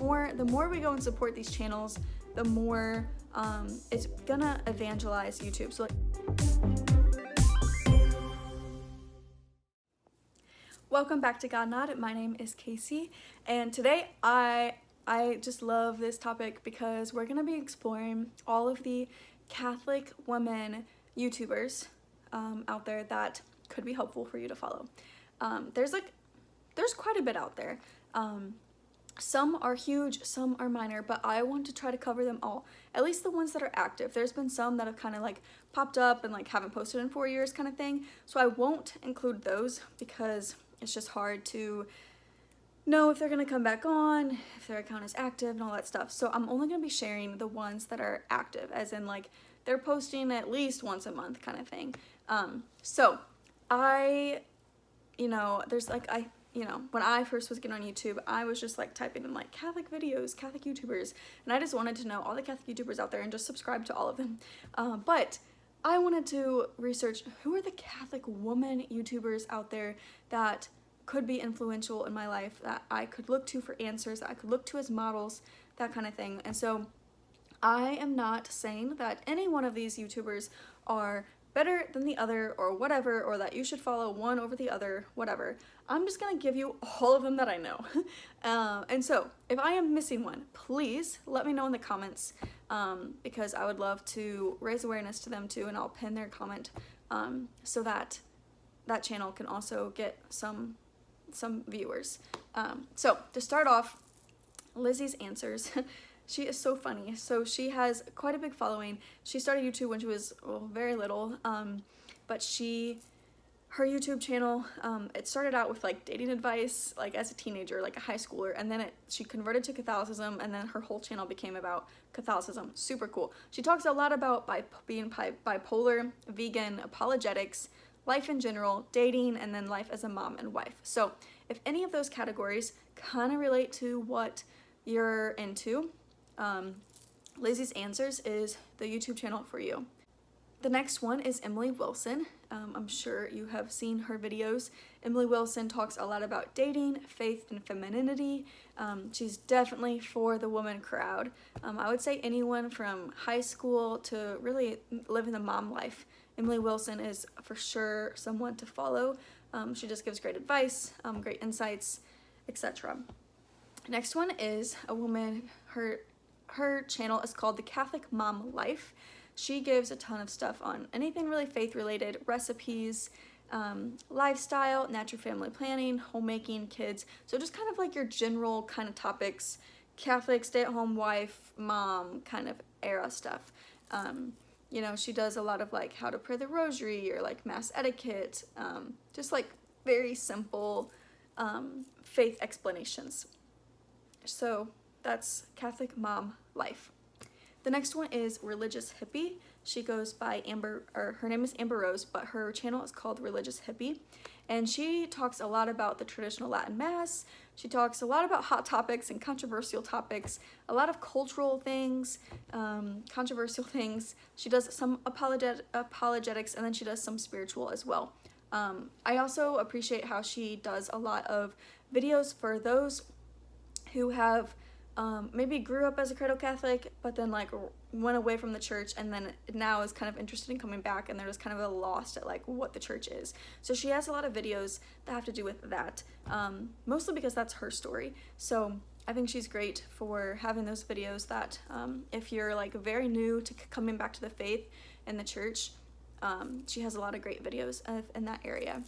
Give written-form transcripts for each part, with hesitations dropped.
The more we go and support these channels, the more it's gonna evangelize YouTube. So welcome back to God Nod. My name is Casey, and today I just love this topic because we're gonna be exploring all of the Catholic women YouTubers out there that could be helpful for you to follow. There's quite a bit out there. Some are huge, some are minor, but I want to try to cover them all, at least the ones that are active. There's been some that have kind of like popped up and like haven't posted in 4 years kind of thing, so I won't include those because it's just hard to know if they're gonna come back on, if their account is active and all that stuff. So I'm only gonna be sharing the ones that are active, as in like they're posting at least once a month kind of thing. When I first was getting on YouTube, I was just like typing in like Catholic videos, Catholic YouTubers, and I just wanted to know all the Catholic YouTubers out there and just subscribe to all of them. But I wanted to research who are the Catholic woman YouTubers out there that could be influential in my life, that I could look to for answers, that I could look to as models, that kind of thing. And so I am not saying that any one of these YouTubers are better than the other or whatever, or that you should follow one over the other, whatever. I'm just gonna give you all of them that I know. And so if I am missing one, please let me know in the comments, because I would love to raise awareness to them too, and I'll pin their comment so that that channel can also get some viewers. So to start off, Lizz Answers. She is so funny. So she has quite a big following. She started YouTube when she was very little, but her YouTube channel, it started out with like dating advice, like as a teenager, like a high schooler, and then she converted to Catholicism, and then her whole channel became about Catholicism. Super cool. She talks a lot about being bipolar, vegan, apologetics, life in general, dating, and then life as a mom and wife. So if any of those categories kind of relate to what you're into, Lizz Answers is the YouTube channel for you. The next one is Emily Wilson. I'm sure you have seen her videos. Emily Wilson talks a lot about dating, faith, and femininity. She's definitely for the woman crowd. I would say anyone from high school to really living the mom life. Emily Wilson is for sure someone to follow. She just gives great advice, great insights, etc. Next one is a woman, her channel is called The Catholic Mom Life. She gives a ton of stuff on anything really faith related, recipes, lifestyle, natural family planning, homemaking, kids. So just kind of like your general kind of topics, Catholic, stay-at-home wife, mom kind of era stuff. She does a lot of like how to pray the rosary or like mass etiquette, just like very simple faith explanations. So that's Catholic Mom Life. The next one is Religious Hippie. She goes by her name is Amber Rose, but her channel is called Religious Hippie. And she talks a lot about the traditional Latin Mass. She talks a lot about hot topics and controversial topics, a lot of cultural things, controversial things. She does some apologetics, and then she does some spiritual as well. I also appreciate how she does a lot of videos for those who have maybe grew up as a cradle Catholic, but then like went away from the church and then now is kind of interested in coming back, and they're just kind of lost at like what the church is. So she has a lot of videos that have to do with that, mostly because that's her story. So I think she's great for having those videos that if you're like very new to coming back to the faith and the church, she has a lot of great videos in that area.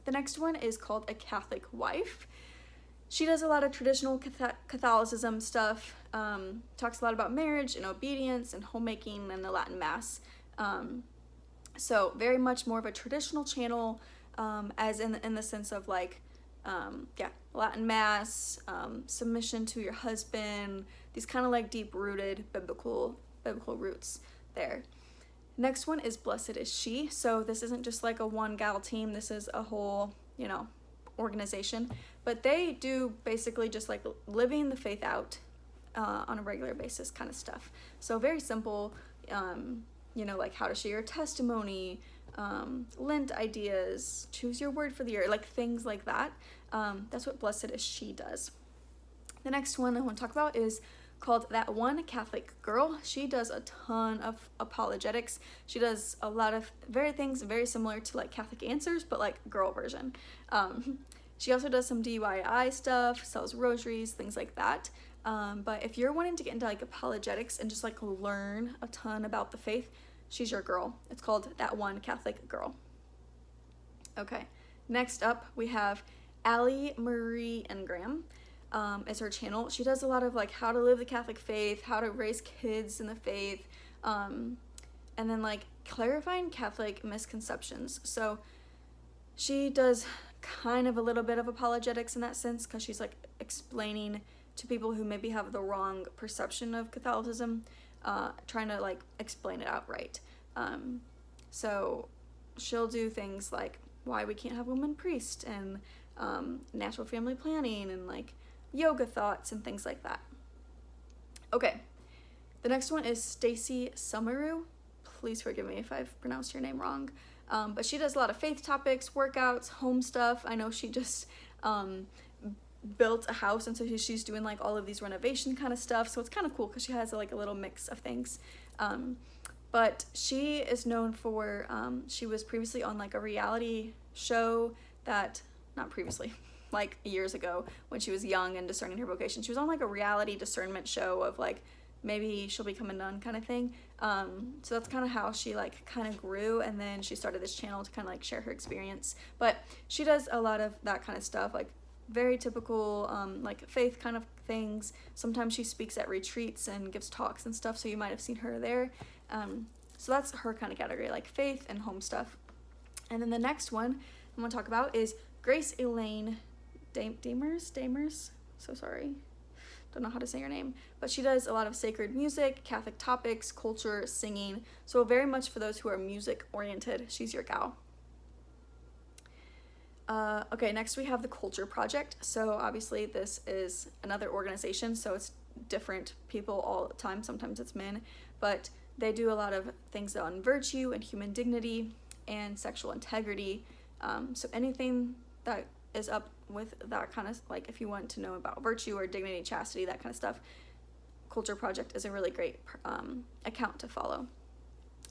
The next one is called A Catholic Wife. She does a lot of traditional Catholicism stuff, talks a lot about marriage and obedience and homemaking and the Latin Mass. So very much more of a traditional channel, as in the sense of like, Latin Mass, submission to your husband, these kind of like deep-rooted biblical roots there. Next one is Blessed Is She. So this isn't just like a one gal team, this is a whole, organization, but they do basically just like living the faith out on a regular basis kind of stuff. So very simple, like how to share your testimony, Lent ideas, choose your word for the year, like things like that. That's what Blessed Is She does. The next one I want to talk about is called That One Catholic Girl. She does a ton of apologetics. She does a lot of things very similar to like Catholic Answers, but like girl version. She also does some DIY stuff, sells rosaries, things like that. But if you're wanting to get into like apologetics and just like learn a ton about the faith, she's your girl. It's called That One Catholic Girl. Okay, next up we have Allie Marie Engram. Is her channel. She does a lot of like how to live the Catholic faith, how to raise kids in the faith, and then like clarifying Catholic misconceptions. So she does kind of a little bit of apologetics in that sense, because she's like explaining to people who maybe have the wrong perception of Catholicism, trying to like explain it outright. So she'll do things like why we can't have women priests, and natural family planning, and like yoga thoughts and things like that. Okay, the next one is Stacy Summeru. Please forgive me if I've pronounced your name wrong. But she does a lot of faith topics, workouts, home stuff. I know she just built a house, and so she's doing like all of these renovation kind of stuff. So it's kind of cool because she has like a little mix of things. But she is known for, she was previously on like a reality show that, not previously, like years ago when she was young and discerning her vocation. She was on like a reality discernment show of like maybe she'll become a nun kind of thing. So that's kind of how she like kind of grew, and then she started this channel to kind of like share her experience. But she does a lot of that kind of stuff, like very typical like faith kind of things. Sometimes she speaks at retreats and gives talks and stuff, so you might have seen her there. So that's her kind of category, like faith and home stuff. And then the next one I want to talk about is Grace Elaine Damers, so sorry, don't know how to say your name, but she does a lot of sacred music, Catholic topics, culture, singing, so very much for those who are music oriented. She's your gal. Okay, next we have the Culture Project. So obviously this is another organization, so it's different people all the time. Sometimes it's men, but they do a lot of things on virtue and human dignity and sexual integrity. So anything that is up with that kind of, like if you want to know about virtue or dignity, chastity, that kind of stuff, Culture Project is a really great account to follow.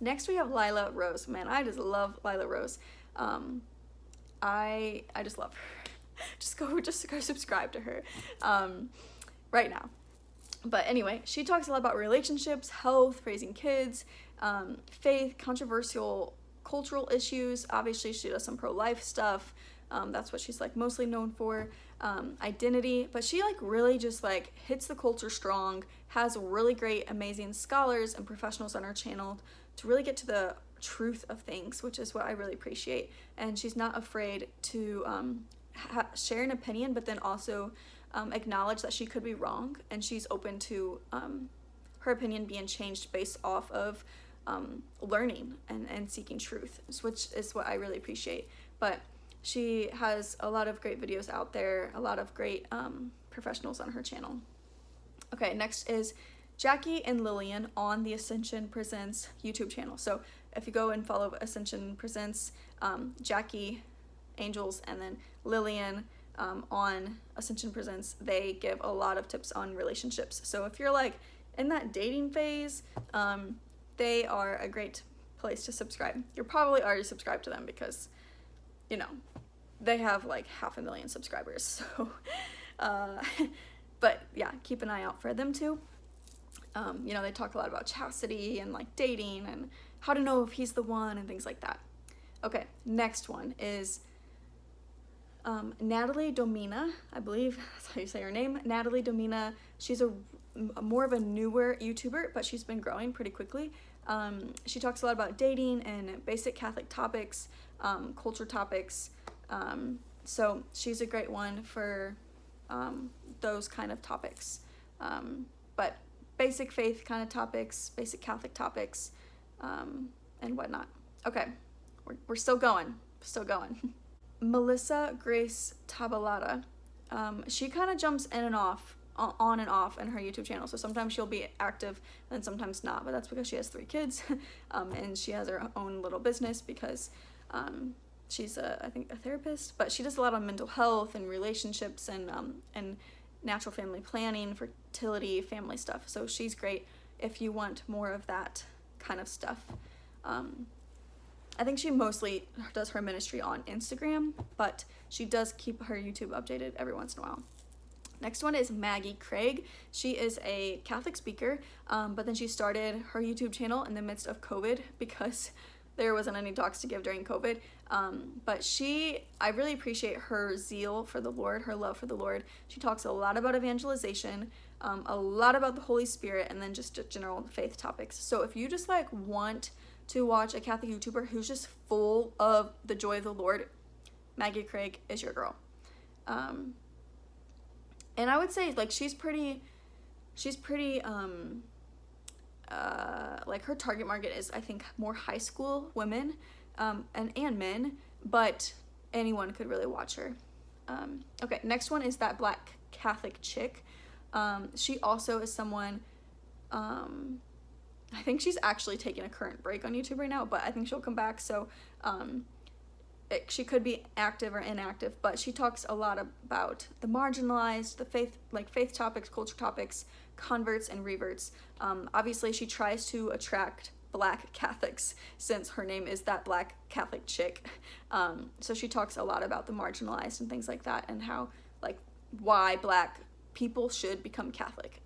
Next we have Laya Rose. Man, I just love Laya Rose. I just love her. just go subscribe to her right now. But anyway, she talks a lot about relationships, health, raising kids, faith, controversial cultural issues. Obviously she does some pro-life stuff. That's what she's like mostly known for. Identity, but she like really just like hits the culture strong, has really great, amazing scholars and professionals on her channel to really get to the truth of things, which is what I really appreciate. And she's not afraid to share an opinion, but then also acknowledge that she could be wrong, and she's open to her opinion being changed based off of learning and seeking truth, which is what I really appreciate. But she has a lot of great videos out there, a lot of great professionals on her channel. Okay, next is Jackie and Lillian on the Ascension Presents YouTube channel. So if you go and follow Ascension Presents, Jackie, Angels, and then Lillian on Ascension Presents, they give a lot of tips on relationships. So if you're like in that dating phase, they are a great place to subscribe. You're probably already subscribed to them because, you know, they have like 500,000 subscribers. So, but yeah, keep an eye out for them too. You know, they talk a lot about chastity and like dating and how to know if he's the one and things like that. Okay, next one is Natalie Domina, I believe that's how you say her name. Natalie Domina, she's a more of a newer YouTuber, but she's been growing pretty quickly. She talks a lot about dating and basic Catholic topics, culture topics. So she's a great one for those kind of topics. But basic faith kind of topics, basic Catholic topics, and whatnot. Okay, we're still going, Melissa Grace Tabalata, she kind of jumps in and off, on and off in her YouTube channel. So sometimes she'll be active and sometimes not, but that's because she has 3 kids, and she has her own little business because she's I think a therapist, but she does a lot on mental health and relationships and natural family planning, fertility, family stuff. So she's great if you want more of that kind of stuff. I think she mostly does her ministry on Instagram, but she does keep her YouTube updated every once in a while. Next one is Maggie Craig. She is a Catholic speaker, but then she started her YouTube channel in the midst of COVID because there wasn't any talks to give during COVID. But I really appreciate her zeal for the Lord, her love for the Lord. She talks a lot about evangelization, a lot about the Holy Spirit, and then just general faith topics. So if you just like want to watch a Catholic YouTuber who's just full of the joy of the Lord, Maggie Craig is your girl. And I would say like she's pretty like her target market is, I think, more high school women and men, but anyone could really watch her. Okay, next one is that Black Catholic chick. She also is someone, I think she's actually taking a current break on YouTube right now, but I think she'll come back. So she could be active or inactive, but she talks a lot about the marginalized, the faith topics, culture topics, converts and reverts. Obviously she tries to attract Black Catholics since her name is that Black Catholic chick. So she talks a lot about the marginalized and things like that, and how like why Black people should become Catholic.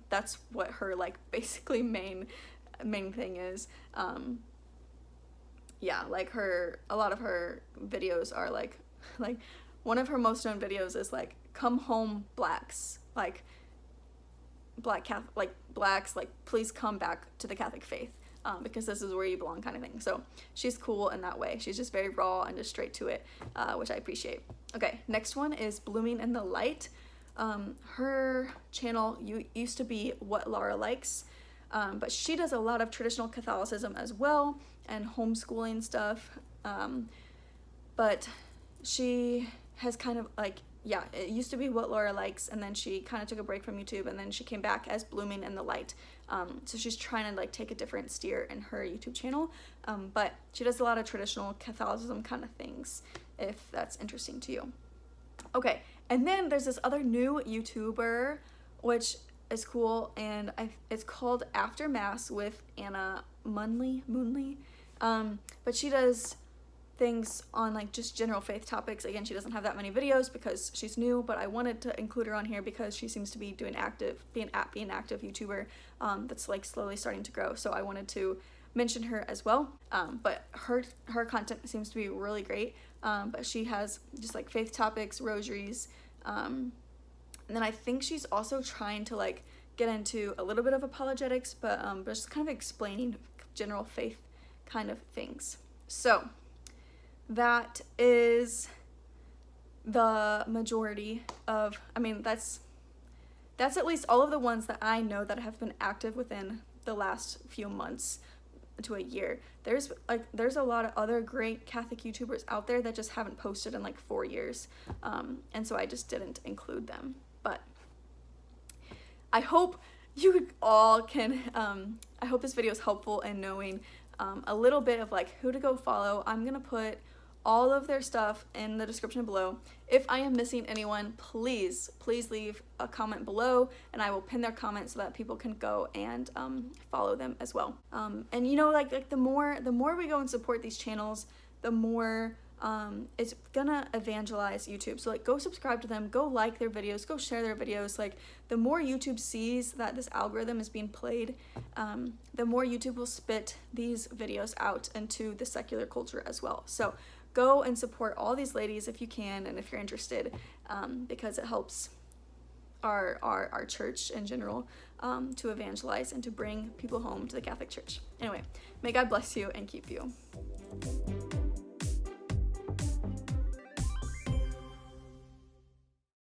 That's what her like basically main thing is. Yeah, like a lot of her videos are like one of her most known videos is like come home Blacks, like Black Catholic, like Blacks, like please come back to the Catholic faith, because this is where you belong kind of thing. So she's cool in that way. She's just very raw and just straight to it, which I appreciate. Okay, next one is Blooming in the Light. Her channel used to be What Laura Likes, but she does a lot of traditional Catholicism as well and homeschooling stuff, but she has kind of like, yeah, it used to be What Laura Likes, and then she kind of took a break from YouTube, and then she came back as Blooming in the Light. So she's trying to like take a different steer in her YouTube channel, but she does a lot of traditional Catholicism kind of things, if that's interesting to you. Okay, and then there's this other new YouTuber, which is cool, and it's called After Mass with Anna Moonley. But she does things on like just general faith topics. Again, she doesn't have that many videos because she's new, but I wanted to include her on here because she seems to be being an active YouTuber that's like slowly starting to grow. So I wanted to mention her as well. But her content seems to be really great. But she has just like faith topics, rosaries, and then I think she's also trying to like get into a little bit of apologetics, but just kind of explaining general faith kind of things. So that is the majority of, I mean, that's at least all of the ones that I know that have been active within the last few months to a year. There's a lot of other great Catholic YouTubers out there that just haven't posted in like 4 years, and so I just didn't include them. But I hope you all can, I hope this video is helpful in knowing a little bit of like who to go follow. I'm gonna put all of their stuff in the description below. If I am missing anyone, please leave a comment below, and I will pin their comment so that people can go and follow them as well. And you know, like the more we go and support these channels, the more it's gonna evangelize YouTube. So like go subscribe to them, go like their videos, go share their videos. Like the more YouTube sees that this algorithm is being played, the more YouTube will spit these videos out into the secular culture as well. So go and support all these ladies if you can and if you're interested, because it helps our church in general to evangelize and to bring people home to the Catholic Church. Anyway, may God bless you and keep you.